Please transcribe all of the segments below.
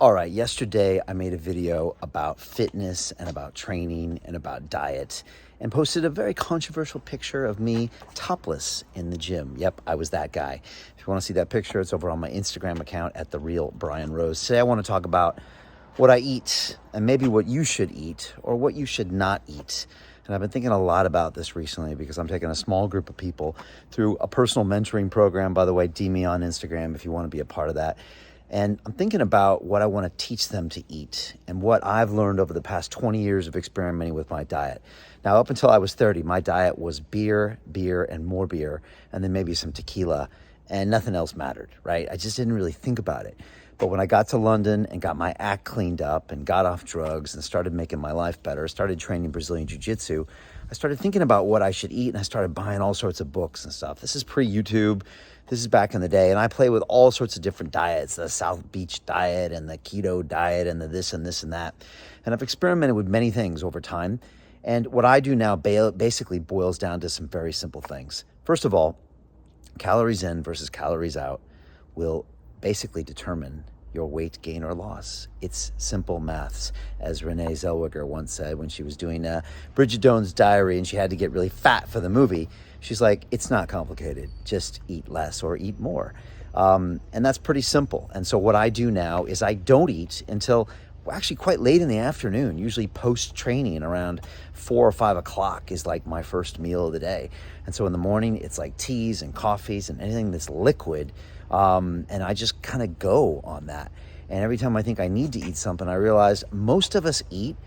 All right, yesterday I made a video about fitness and about training and about diet and posted a very controversial picture of me topless in the gym. Yep, I was that guy. If you want to see that picture, it's over on my Instagram account at @TheRealBrianRose. Today I want to talk about what I eat and maybe what you should eat or what you should not eat. And I've been thinking a lot about this recently because I'm taking a small group of people through a personal mentoring program. By the way, DM me on Instagram if you want to be a part of that. And I'm thinking about what I want to teach them to eat and what I've learned over the past 20 years of experimenting with my diet. Now, up until I was 30, my diet was beer, and more beer, and then maybe some tequila, and nothing else mattered, right? I just didn't really think about it. But when I got to London and got my act cleaned up and got off drugs and started making my life better, started training Brazilian Jiu-Jitsu, I started thinking about what I should eat, and I started buying all sorts of books and stuff. This is pre-YouTube. This is back in the day, and I play with all sorts of different diets, the South Beach diet and the keto diet and the this and this and that. And I've experimented with many things over time. And what I do now basically boils down to some very simple things. First of all, calories in versus calories out will basically determine your weight gain or loss. It's simple maths, as Renee Zellweger once said when she was doing Bridget Jones' Diary and she had to get really fat for the movie. She's like, it's not complicated. Just eat less or eat more. And that's pretty simple. And so what I do now is I don't eat until actually quite late in the afternoon, usually post-training around 4 or 5 o'clock is like my first meal of the day. And so in the morning, it's like teas and coffees and anything that's liquid. And I just kind of go on that. And every time I think I need to eat something, I realize most of us eat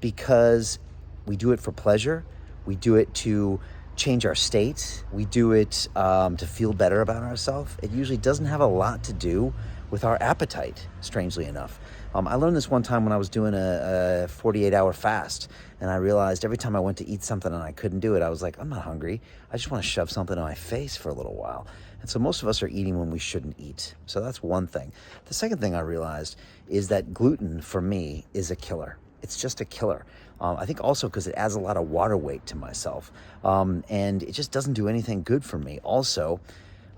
because we do it for pleasure. We do it to change our state. We do it to feel better about ourselves. It usually doesn't have a lot to do with our appetite, strangely enough. I learned this one time when I was doing a 48-hour fast, and I realized every time I went to eat something and I couldn't do it, I was like, I'm not hungry. I just want to shove something in my face for a little while. And so most of us are eating when we shouldn't eat. So that's one thing. The second thing I realized is that gluten, for me, is a killer. It's just a killer. I think also because it adds a lot of water weight to myself, and it just doesn't do anything good for me. Also,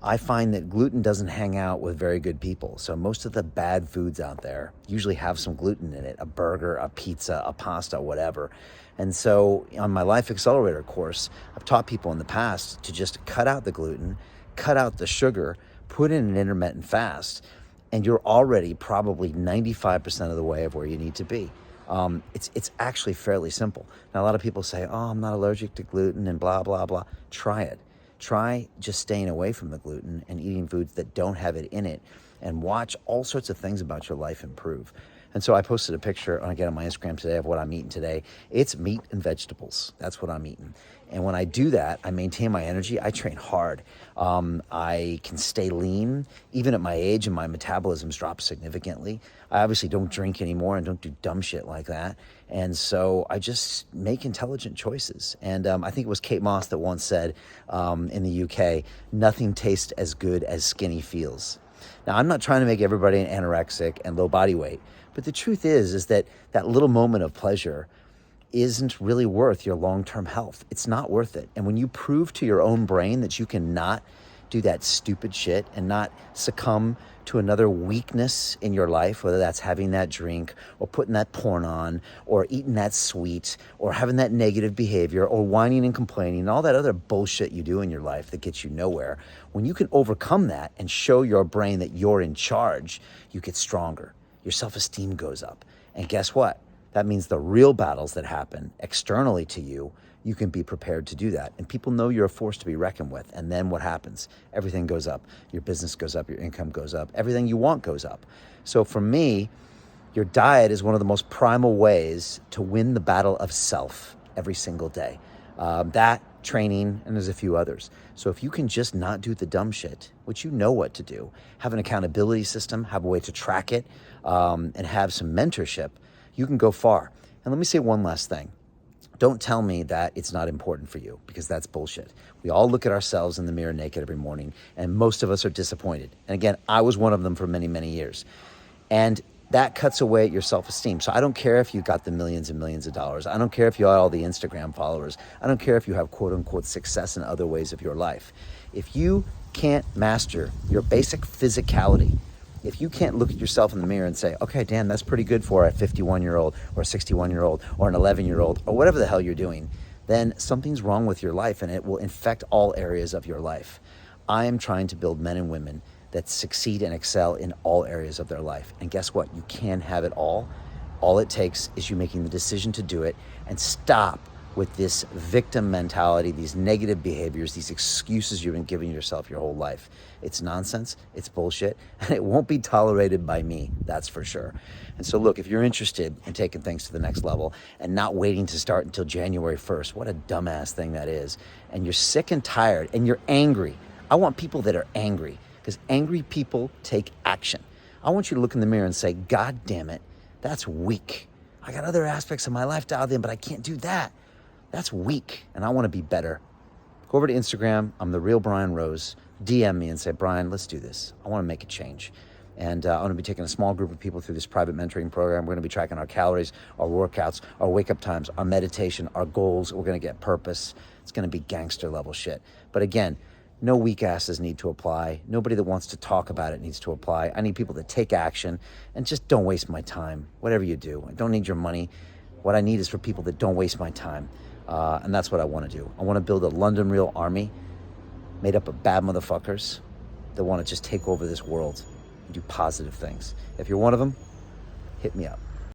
I find that gluten doesn't hang out with very good people. So most of the bad foods out there usually have some gluten in it, a burger, a pizza, a pasta, whatever. And so on my Life Accelerator course, I've taught people in the past to just cut out the gluten, cut out the sugar, put in an intermittent fast, and you're already probably 95% of the way of where you need to be. It's actually fairly simple. Now, a lot of people say, oh, I'm not allergic to gluten and blah, blah, blah. Try it. Try just staying away from the gluten and eating foods that don't have it in it, and watch all sorts of things about your life improve. And so I posted a picture, again, on my Instagram today of what I'm eating today. It's meat and vegetables. That's what I'm eating. And when I do that, I maintain my energy. I train hard. I can stay lean, even at my age, and my metabolism's dropped significantly. I obviously don't drink anymore and don't do dumb shit like that. And so I just make intelligent choices. And I think it was Kate Moss that once said in the UK, nothing tastes as good as skinny feels. Now, I'm not trying to make everybody an anorexic and low body weight, but the truth is that that little moment of pleasure isn't really worth your long-term health. It's not worth it. And when you prove to your own brain that you cannot do that stupid shit and not succumb to another weakness in your life, whether that's having that drink or putting that porn on or eating that sweet or having that negative behavior or whining and complaining and all that other bullshit you do in your life that gets you nowhere, when you can overcome that and show your brain that you're in charge, you get stronger. Your self-esteem goes up. And guess what? That means the real battles that happen externally to you, you can be prepared to do that. And people know you're a force to be reckoned with. And then what happens? Everything goes up. Your business goes up. Your income goes up. Everything you want goes up. So for me, your diet is one of the most primal ways to win the battle of self every single day. That, training, and there's a few others. So if you can just not do the dumb shit, which you know what to do, have an accountability system, have a way to track it, and have some mentorship, you can go far. And let me say one last thing. Don't tell me that it's not important for you, because that's bullshit. We all look at ourselves in the mirror naked every morning, and most of us are disappointed. And again, I was one of them for many, many years. And that cuts away at your self-esteem. So I don't care if you got the millions and millions of dollars. I don't care if you have all the Instagram followers. I don't care if you have quote unquote success in other ways of your life. If you can't master your basic physicality, If you can't look at yourself in the mirror and say, okay, Dan, that's pretty good for a 51-year-old or a 61-year-old or an 11-year-old or whatever the hell you're doing, then something's wrong with your life and it will infect all areas of your life. I am trying to build men and women that succeed and excel in all areas of their life. And guess what? You can have it all. All it takes is you making the decision to do it and stop with this victim mentality, these negative behaviors, these excuses you've been giving yourself your whole life. It's nonsense, it's bullshit, and it won't be tolerated by me, that's for sure. And so look, if you're interested in taking things to the next level and not waiting to start until January 1st, what a dumbass thing that is, and you're sick and tired and you're angry, I want people that are angry, because angry people take action. I want you to look in the mirror and say, God damn it, that's weak. I got other aspects of my life dialed in, but I can't do that. That's weak, and I want to be better. Go over to Instagram. I'm The Real Brian Rose. DM me and say, Brian, let's do this. I want to make a change. And I'm going to be taking a small group of people through this private mentoring program. We're going to be tracking our calories, our workouts, our wake-up times, our meditation, our goals. We're going to get purpose. It's going to be gangster level shit. But again, no weak asses need to apply. Nobody that wants to talk about it needs to apply. I need people that take action and just don't waste my time, whatever you do. I don't need your money. What I need is for people that don't waste my time. And that's what I want to do. I want to build a London Real army made up of bad motherfuckers that want to just take over this world and do positive things. If you're one of them, hit me up.